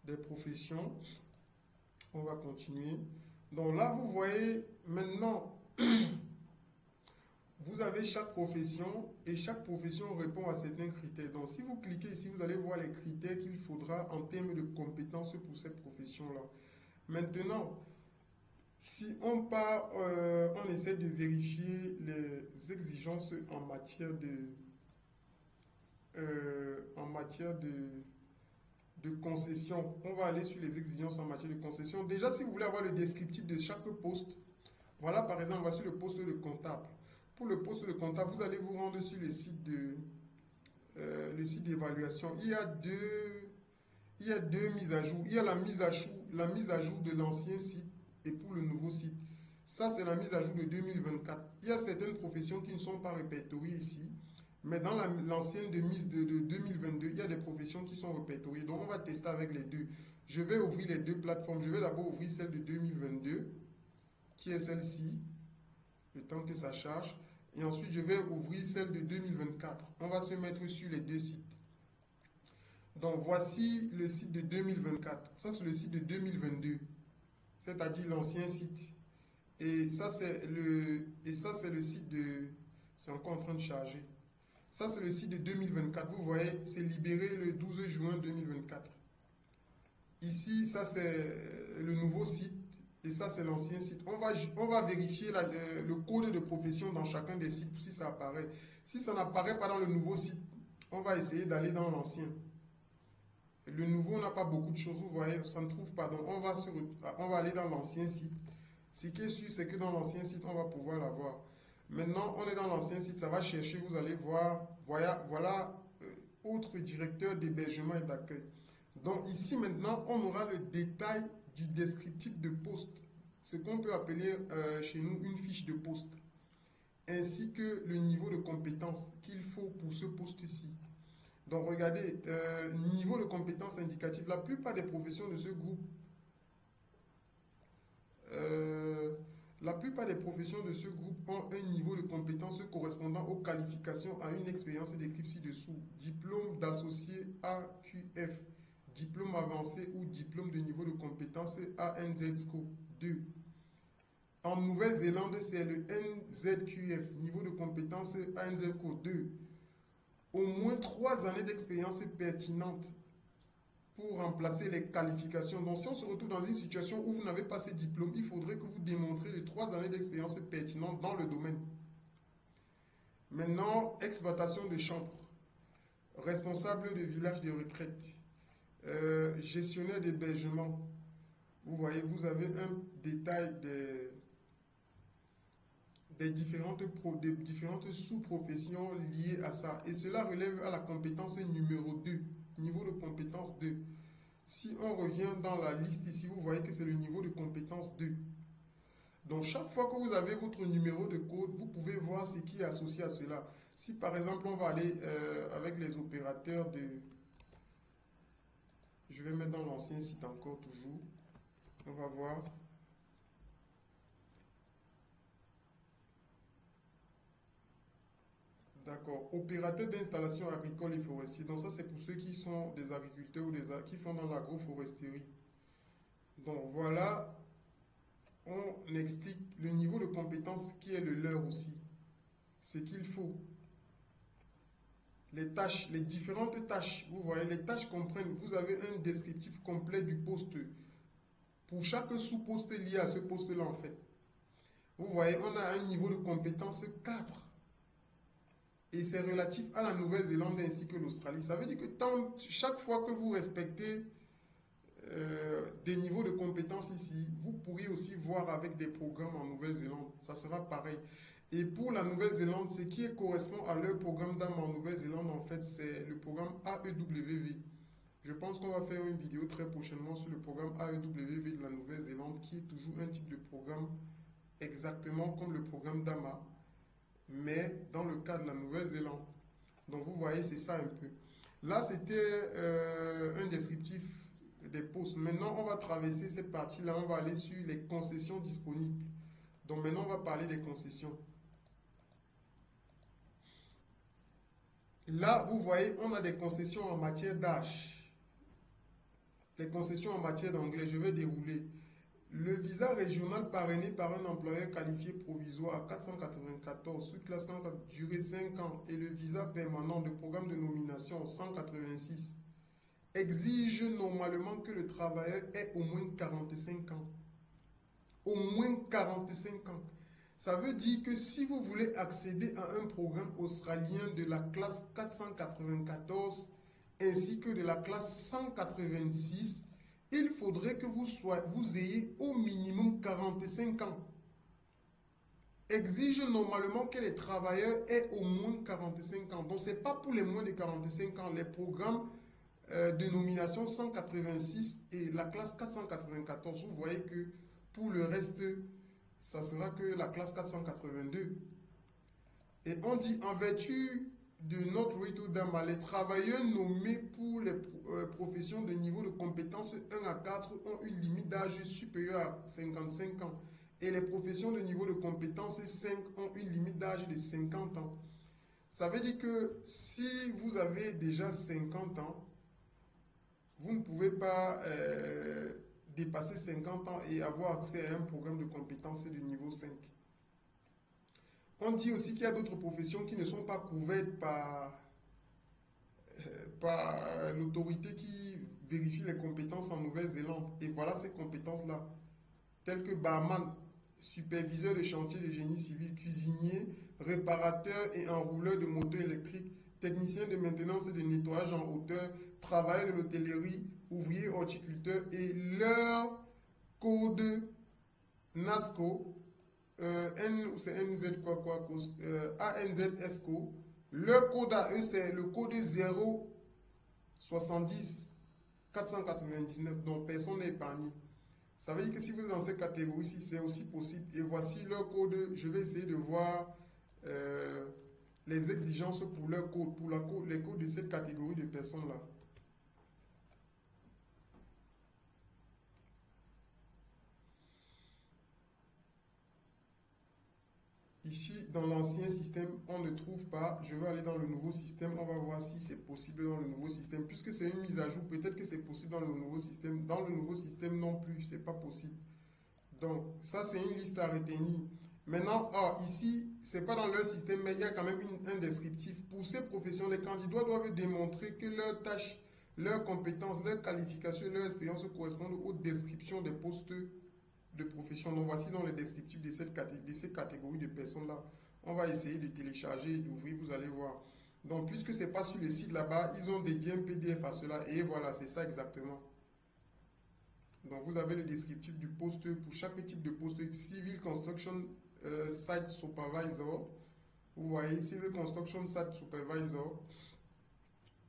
des professions. On va continuer. Donc là, vous voyez maintenant, vous avez chaque profession et chaque profession répond à certains critères. Donc si vous cliquez ici, vous allez voir les critères qu'il faudra en termes de compétences pour cette profession-là. Maintenant, si on part, on essaie de vérifier les exigences en matière de concession. On va aller sur les exigences en matière de concession. Déjà, si vous voulez avoir le descriptif de chaque poste, voilà par exemple, voici le poste de comptable. Pour le poste de comptable, vous allez vous rendre sur le site d'évaluation. Il y a deux mises à jour. Il y a la mise à jour de l'ancien site et pour le nouveau site. Ça, c'est la mise à jour de 2024. Il y a certaines professions qui ne sont pas répertoriées ici. Mais dans l'ancienne de 2022, il y a des professions qui sont répertoriées. Donc, on va tester avec les deux. Je vais ouvrir les deux plateformes. Je vais d'abord ouvrir celle de 2022, qui est celle-ci, le temps que ça charge. Et ensuite, je vais ouvrir celle de 2024. On va se mettre sur les deux sites. Donc, voici le site de 2024. Ça, c'est le site de 2022, c'est-à-dire l'ancien site. Et ça, c'est le site de... C'est encore en train de charger. Ça, c'est le site de 2024. Vous voyez, c'est libéré le 12 juin 2024. Ici, ça, c'est le nouveau site. Et ça, c'est l'ancien site. On va vérifier le code de profession dans chacun des sites si ça apparaît. Si ça n'apparaît pas dans le nouveau site, on va essayer d'aller dans l'ancien. Le nouveau n'a pas beaucoup de choses. Vous voyez, ça ne trouve pas. Donc, on va aller dans l'ancien site. Ce qui est sûr, c'est que dans l'ancien site, on va pouvoir l'avoir. Maintenant, on est dans l'ancien site, ça va chercher, vous allez voir, voilà autre directeur d'hébergement et d'accueil. Donc ici maintenant, on aura le détail du descriptif de poste, ce qu'on peut appeler chez nous une fiche de poste, ainsi que le niveau de compétence qu'il faut pour ce poste-ci. Donc regardez, niveau de compétence indicative, la plupart des professions de ce groupe la plupart des professions de ce groupe ont un niveau de compétence correspondant aux qualifications à une expérience décrite ci-dessous. Diplôme d'associé AQF, diplôme avancé ou diplôme de niveau de compétence ANZ-SCO 2. En Nouvelle-Zélande, c'est le NZQF, niveau de compétence ANZ-SCO 2. Au moins 3 années d'expérience pertinente pour remplacer les qualifications. Donc, si on se retrouve dans une situation où vous n'avez pas ces diplômes, il faudrait que vous démontrez les 3 années d'expérience pertinente dans le domaine. Maintenant, exploitation de chambre, responsable de village de retraite, gestionnaire d'hébergement. Vous voyez, vous avez un détail des différentes sous-professions liées à ça. Et cela relève à la compétence numéro 2. Niveau de compétence 2. Si on revient dans la liste ici, vous voyez que c'est le niveau de compétence 2. Donc, chaque fois que vous avez votre numéro de code, vous pouvez voir ce qui est associé à cela. Si par exemple, on va aller avec les opérateurs de... Je vais mettre dans l'ancien site encore toujours. On va voir. D'accord. Opérateur d'installation agricole et forestier. Donc ça, c'est pour ceux qui sont des agriculteurs ou qui font dans l'agroforesterie. Donc voilà, on explique le niveau de compétence qui est le leur aussi. Ce qu'il faut. Les tâches, les différentes tâches. Vous voyez, les tâches comprennent, vous avez un descriptif complet du poste. Pour chaque sous-poste lié à ce poste-là, en fait. Vous voyez, on a un niveau de compétence 4. Et c'est relatif à la Nouvelle-Zélande ainsi que l'Australie. Ça veut dire que chaque fois que vous respectez des niveaux de compétences ici, vous pourriez aussi voir avec des programmes en Nouvelle-Zélande. Ça sera pareil. Et pour la Nouvelle-Zélande, ce qui correspond à leur programme d'âme en Nouvelle-Zélande, en fait, c'est le programme AEWV. Je pense qu'on va faire une vidéo très prochainement sur le programme AEWV de la Nouvelle-Zélande, qui est toujours un type de programme exactement comme le programme DAMA, mais dans le cas de la Nouvelle-Zélande. Donc vous voyez, c'est ça un peu. Là, c'était un descriptif des postes. Maintenant, on va traverser cette partie-là, on va aller sur les concessions disponibles. Donc maintenant, on va parler des concessions. Là, vous voyez, on a des concessions en matière d'âge. Les concessions en matière d'anglais, je vais dérouler. Le visa régional parrainé par un employeur qualifié provisoire à 494, sous classement durée 5 ans, et le visa permanent de programme de nomination 186 exige normalement que le travailleur ait au moins 45 ans. Au moins 45 ans. Ça veut dire que si vous voulez accéder à un programme australien de la classe 494 ainsi que de la classe 186, il faudrait que vous ayez au minimum 45 ans. Exige normalement que les travailleurs aient au moins 45 ans. Donc, ce n'est pas pour les moins de 45 ans. Les programmes de nomination 186 et la classe 494, vous voyez que pour le reste, ça sera que la classe 482. Et on dit en vertu de notre rito d'AMA, les travailleurs nommés pour les professions de niveau de compétence 1 à 4 ont une limite d'âge supérieure à 55 ans. Et les professions de niveau de compétence 5 ont une limite d'âge de 50 ans. Ça veut dire que si vous avez déjà 50 ans, vous ne pouvez pas dépasser 50 ans et avoir accès à un programme de compétences de niveau 5. On dit aussi qu'il y a d'autres professions qui ne sont pas couvertes par l'autorité qui vérifie les compétences en Nouvelle-Zélande. Et voilà ces compétences-là, telles que barman, superviseur de chantier de génie civil, cuisinier, réparateur et enrouleur de moteurs électriques, technicien de maintenance et de nettoyage en hauteur, travailleur de l'hôtellerie, ouvrier horticulteur et leur code NASCO, ANZSCO, leur code à eux c'est le code 070 499, donc personne n'est épargné. Ça veut dire que si vous êtes dans ces catégories-ci, c'est aussi possible. Et voici leur code. Je vais essayer de voir les exigences pour leur code, pour les codes de cette catégorie de personnes-là. Ici, dans l'ancien système, on ne trouve pas. Je vais aller dans le nouveau système. On va voir si c'est possible dans le nouveau système. Puisque c'est une mise à jour, peut-être que c'est possible dans le nouveau système. Dans le nouveau système non plus, c'est pas possible. Donc, ça, c'est une liste à retenir. Maintenant, ici, ce n'est pas dans leur système, mais il y a quand même un descriptif. Pour ces professions, les candidats doivent démontrer que leurs tâches, leurs compétences, leurs qualifications, leur expérience correspondent aux descriptions des postes de profession. Donc, voici dans le descriptif de ces catégories de personnes-là. On va essayer de télécharger et d'ouvrir, vous allez voir. Donc, puisque ce n'est pas sur le site là-bas, ils ont dédié un PDF à cela. Et voilà, c'est ça exactement. Donc, vous avez le descriptif du poste pour chaque type de poste. Civil Construction Site Supervisor. Vous voyez, Civil Construction Site Supervisor.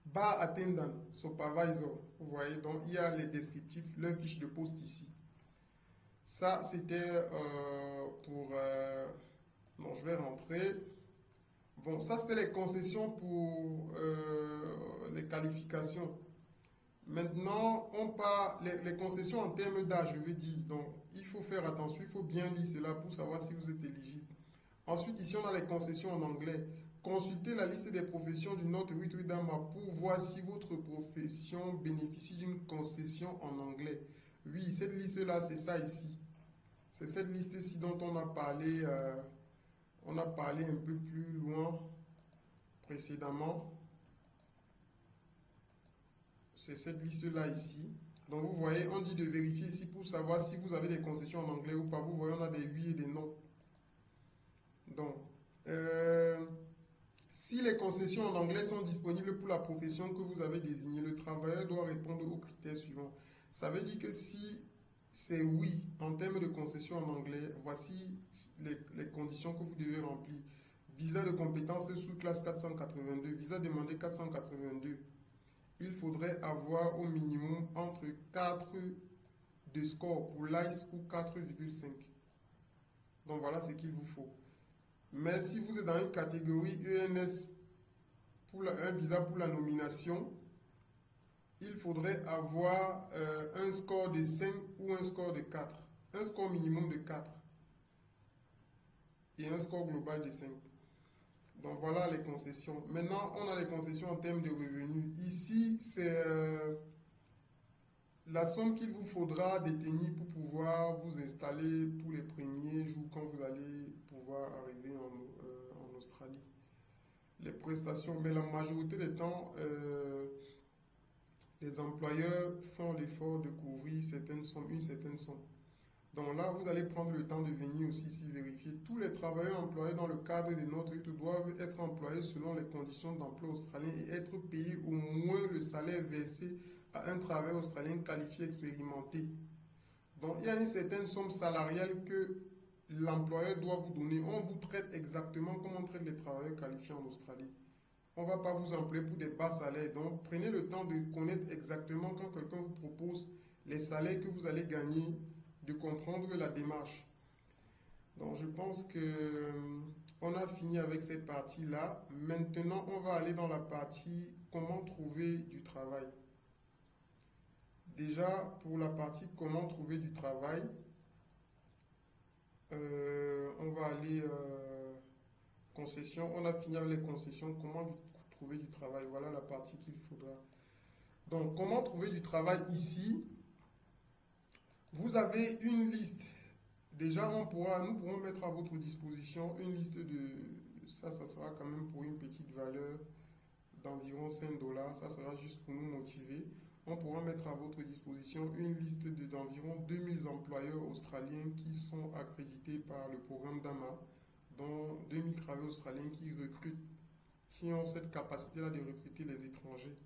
Bar Attendant Supervisor. Vous voyez, donc il y a les descriptifs, leur fiche de poste ici. Ça, c'était pour... non, je vais rentrer. Bon, ça, c'était les concessions pour les qualifications. Maintenant, on parle les concessions en termes d'âge, je veux dire. Donc, il faut faire attention, il faut bien lire cela pour savoir si vous êtes éligible. Ensuite, ici, on a les concessions en anglais. consultez la liste des professions du Nord Territoire d'Ama pour voir si votre profession bénéficie d'une concession en anglais. Oui, cette liste-là, c'est ça ici. C'est cette liste-ci dont on a parlé un peu plus loin précédemment. C'est cette liste-là ici. Donc vous voyez, on dit de vérifier ici pour savoir si vous avez des concessions en anglais ou pas. Vous voyez, on a des oui et des non. Donc, si les concessions en anglais sont disponibles pour la profession que vous avez désignée, le travailleur doit répondre aux critères suivants. Ça veut dire que si c'est oui en termes de concessions en anglais, voici les conditions que vous devez remplir. Visa de compétence sous classe 482, visa demandé 482. Il faudrait avoir au minimum entre 4 de score pour l'ICE ou 4,5. Donc voilà ce qu'il vous faut. Mais si vous êtes dans une catégorie ENS pour un visa pour la nomination, il faudrait avoir un score de 5 ou un score de 4. Un score minimum de 4 et un score global de 5. Donc voilà les concessions. Maintenant, on a les concessions en termes de revenus. Ici, c'est la somme qu'il vous faudra détenir pour pouvoir vous installer pour les premiers jours quand vous allez pouvoir arriver en Australie. Les prestations, mais la majorité des temps, les employeurs font l'effort de couvrir une certaine somme. Donc là, vous allez prendre le temps de venir aussi ici vérifier. Tous les travailleurs employés dans le cadre de notre étude doivent être employés selon les conditions d'emploi australien et être payés au moins le salaire versé à un travailleur australien qualifié expérimenté. Donc il y a une certaine somme salariale que l'employeur doit vous donner. On vous traite exactement comme on traite les travailleurs qualifiés en Australie. On ne va pas vous employer pour des bas salaires. Donc prenez le temps de connaître exactement quand quelqu'un vous propose les salaires que vous allez gagner, de comprendre la démarche. Donc je pense que on a fini avec cette partie-là. Maintenant, on va aller dans la partie comment trouver du travail. Déjà, pour la partie comment trouver du travail, on va aller concessions. On a fini avec les concessions. Comment trouver du travail? Voilà la partie qu'il faudra. Donc, comment trouver du travail ici? Vous avez une liste. Déjà, nous pourrons mettre à votre disposition une liste de... Ça sera quand même pour une petite valeur d'environ 5 $. Ça sera juste pour nous motiver. On pourra mettre à votre disposition une liste d'environ 2000 employeurs australiens qui sont accrédités par le programme DAMA, dont 2000 travailleurs australiens qui recrutent, qui ont cette capacité-là de recruter les étrangers,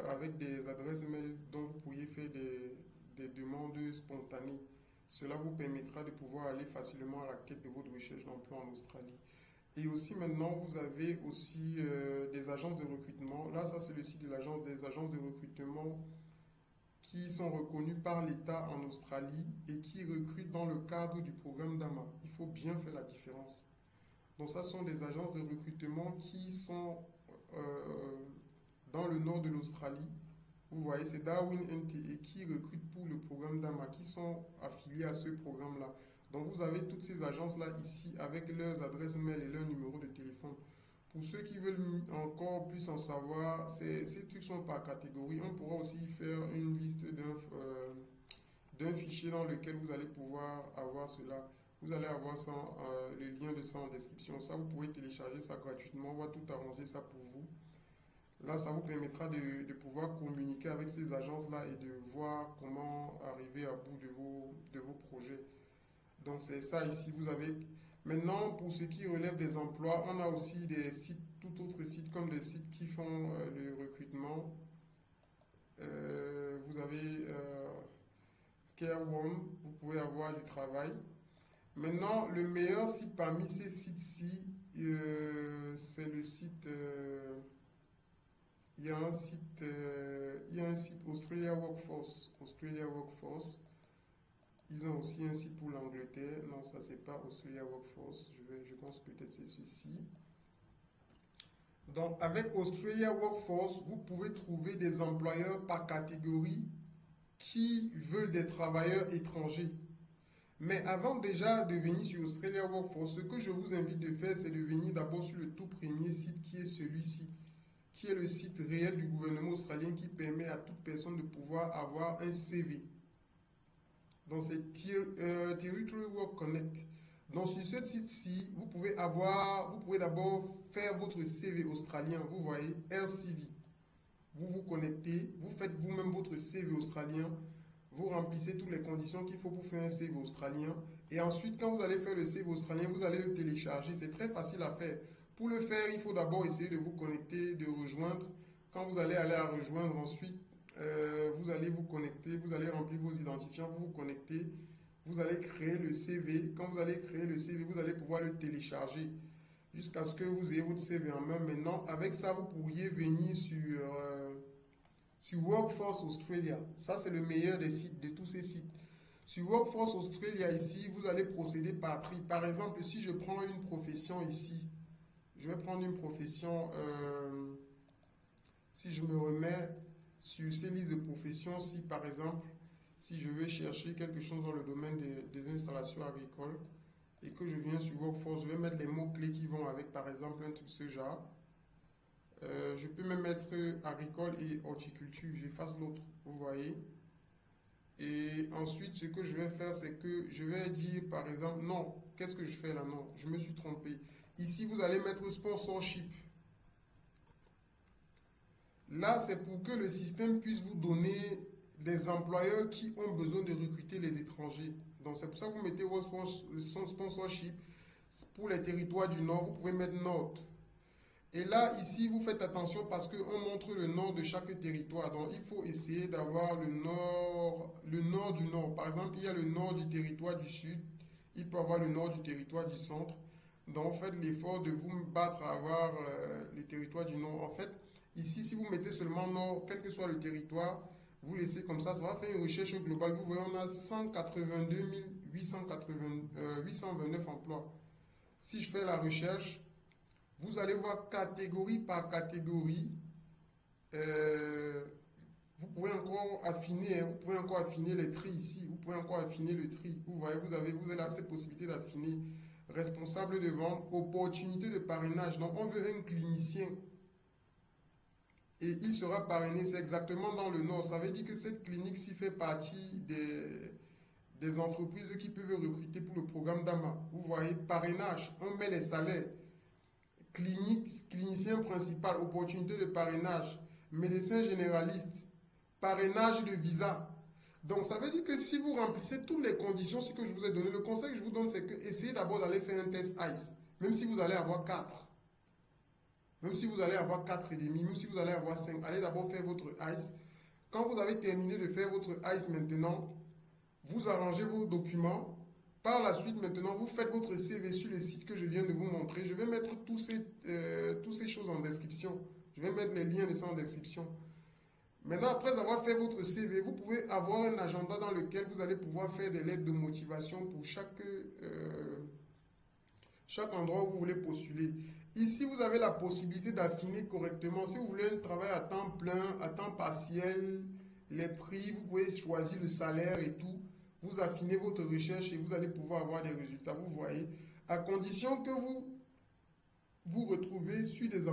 avec des adresses mail dont vous pourriez faire des demandes spontanées. Cela vous permettra de pouvoir aller facilement à la quête de votre recherche d'emploi en Australie. Et aussi maintenant, vous avez aussi des agences de recrutement. Là, ça c'est le site des agences de recrutement qui sont reconnues par l'État en Australie et qui recrutent dans le cadre du programme DAMA. Il faut bien faire la différence. Donc ça sont des agences de recrutement qui sont dans le nord de l'Australie. Vous voyez, c'est Darwin NTE qui recrute pour le programme DAMA, qui sont affiliés à ce programme-là. Donc vous avez toutes ces agences-là ici avec leurs adresses mail et leurs numéros de téléphone. Pour ceux qui veulent encore plus en savoir, ces trucs sont par catégorie. On pourra aussi faire une liste d'un fichier dans lequel vous allez pouvoir avoir cela. Vous allez avoir ça, le lien de ça en description. Ça, vous pouvez télécharger ça gratuitement. On va tout arranger ça pour vous. Là, ça vous permettra de pouvoir communiquer avec ces agences-là et de voir comment arriver à bout de vos projets. Donc, c'est ça ici. Vous avez... Maintenant, pour ce qui relève des emplois, on a aussi des sites, tout autres sites, comme des sites qui font le recrutement. Vous avez Care One, vous pouvez avoir du travail. Maintenant, le meilleur site parmi ces sites-ci, c'est le site... il y a un site Australia Workforce. Australia Workforce. Ils ont aussi un site pour l'Angleterre. Non, ça c'est pas Australia Workforce. Je pense peut-être c'est ceci. Donc avec Australia Workforce, vous pouvez trouver des employeurs par catégorie qui veulent des travailleurs étrangers. Mais avant déjà de venir sur Australia Workforce, ce que je vous invite de faire, c'est de venir d'abord sur le tout premier site qui est celui-ci, qui est le site réel du gouvernement australien qui permet à toute personne de pouvoir avoir un CV. Donc c'est Territory Work Connect. Donc sur ce site-ci, vous pouvez d'abord faire votre CV australien, vous voyez, RCV. Vous vous connectez, vous faites vous-même votre CV australien, vous remplissez toutes les conditions qu'il faut pour faire un CV australien. Et ensuite, quand vous allez faire le CV australien, vous allez le télécharger. C'est très facile à faire. Pour le faire, il faut d'abord essayer de vous connecter, de rejoindre. Quand vous allez aller à rejoindre, ensuite, vous allez vous connecter, vous allez remplir vos identifiants, vous vous connectez, vous allez créer le CV. Quand vous allez créer le CV, vous allez pouvoir le télécharger jusqu'à ce que vous ayez votre CV en main. Maintenant, avec ça, vous pourriez venir sur Workforce Australia. Ça, c'est le meilleur des sites, de tous ces sites. Sur Workforce Australia, ici, vous allez procéder par tri. Par exemple, si je prends une profession ici, je vais prendre une profession, si je me remets sur ces listes de professions, si par exemple, si je vais chercher quelque chose dans le domaine des installations agricoles et que je viens sur Workforce, je vais mettre les mots-clés qui vont avec, par exemple, un truc ce genre. Je peux même mettre agricole et horticulture, j'efface l'autre, vous voyez. Et ensuite, ce que je vais faire, c'est que je vais dire, par exemple, non, qu'est-ce que je fais là? Non, je me suis trompé. Ici, vous allez mettre sponsorship. Là, c'est pour que le système puisse vous donner des employeurs qui ont besoin de recruter les étrangers. Donc, c'est pour ça que vous mettez son sponsorship. Pour les territoires du Nord, vous pouvez mettre Nord. Et là, ici, vous faites attention parce qu'on montre le nord de chaque territoire. Donc, il faut essayer d'avoir le nord du nord. Par exemple, il y a le nord du territoire du sud. Il peut avoir le nord du territoire du centre. Donc, faites l'effort de vous battre à avoir le territoire du nord. En fait, ici, si vous mettez seulement nord, quel que soit le territoire, vous laissez comme ça va faire une recherche globale. Vous voyez, on a 182 829 emplois. Si je fais la recherche, vous allez voir catégorie par catégorie. Euh, vous pouvez encore affiner, hein, vous pouvez encore affiner les tri ici. Vous pouvez encore affiner le tri. Vous voyez, vous avez cette possibilité d'affiner. Responsable de vente, opportunité de parrainage. Donc, on veut un clinicien et il sera parrainé. C'est exactement dans le nord. Ça veut dire que cette clinique-ci fait partie des entreprises qui peuvent recruter pour le programme DAMA. Vous voyez, parrainage, on met les salaires. Clinicien principal, opportunité de parrainage, médecin généraliste, parrainage de visa. Donc ça veut dire que si vous remplissez toutes les conditions, ce que je vous ai donné, le conseil que je vous donne, c'est que essayez d'abord d'aller faire un test ICE, même si vous allez avoir 4. Même si vous allez avoir 4 et demi, même si vous allez avoir 5, allez d'abord faire votre ICE. Quand vous avez terminé de faire votre ICE maintenant, vous arrangez vos documents. Par la suite, maintenant, vous faites votre CV sur le site que je viens de vous montrer. Je vais mettre toutes ces choses en description. Je vais mettre les liens de ça en description. Maintenant, après avoir fait votre CV, vous pouvez avoir un agenda dans lequel vous allez pouvoir faire des lettres de motivation pour chaque endroit où vous voulez postuler. Ici, vous avez la possibilité d'affiner correctement. Si vous voulez un travail à temps plein, à temps partiel, les prix, vous pouvez choisir le salaire et tout. Vous affinez votre recherche et vous allez pouvoir avoir des résultats, vous voyez, à condition que vous vous retrouvez sur des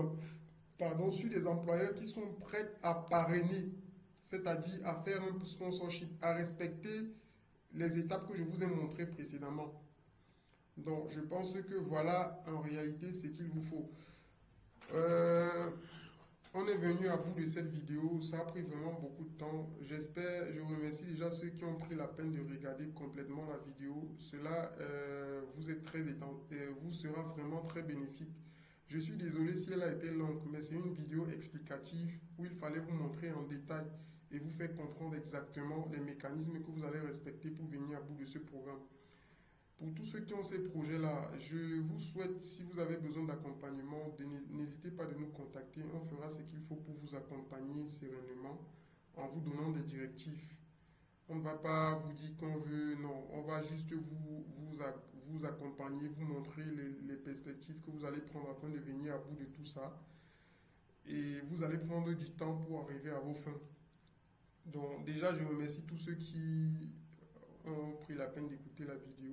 employeurs qui sont prêts à parrainer, c'est-à-dire à faire un sponsorship, à respecter les étapes que je vous ai montrées précédemment. Donc, je pense que voilà en réalité ce qu'il vous faut. Euh, On est venu à bout de cette vidéo, ça a pris vraiment beaucoup de temps. Je remercie déjà ceux qui ont pris la peine de regarder complètement la vidéo. Cela vous sera vraiment très bénéfique. Je suis désolé si elle a été longue, mais c'est une vidéo explicative où il fallait vous montrer en détail et vous faire comprendre exactement les mécanismes que vous allez respecter pour venir à bout de ce programme. Pour tous ceux qui ont ces projets-là, je vous souhaite, si vous avez besoin d'accompagnement, n'hésitez pas de nous contacter. On fera ce qu'il faut pour vous accompagner sereinement en vous donnant des directives. On ne va pas vous dire qu'on veut, non, on va juste vous accompagner, vous montrer les perspectives que vous allez prendre afin de venir à bout de tout ça. Et vous allez prendre du temps pour arriver à vos fins. Donc déjà, je remercie tous ceux qui ont pris la peine d'écouter la vidéo.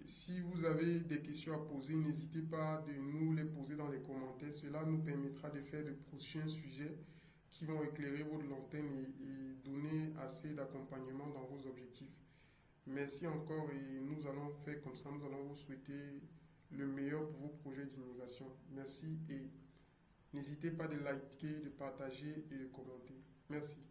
Si vous avez des questions à poser, n'hésitez pas de nous les poser dans les commentaires. Cela nous permettra de faire de prochains sujets qui vont éclairer votre lanterne et donner assez d'accompagnement dans vos objectifs. Merci encore et nous allons faire comme ça. Nous allons vous souhaiter le meilleur pour vos projets d'immigration. Merci et n'hésitez pas de liker, de partager et de commenter. Merci.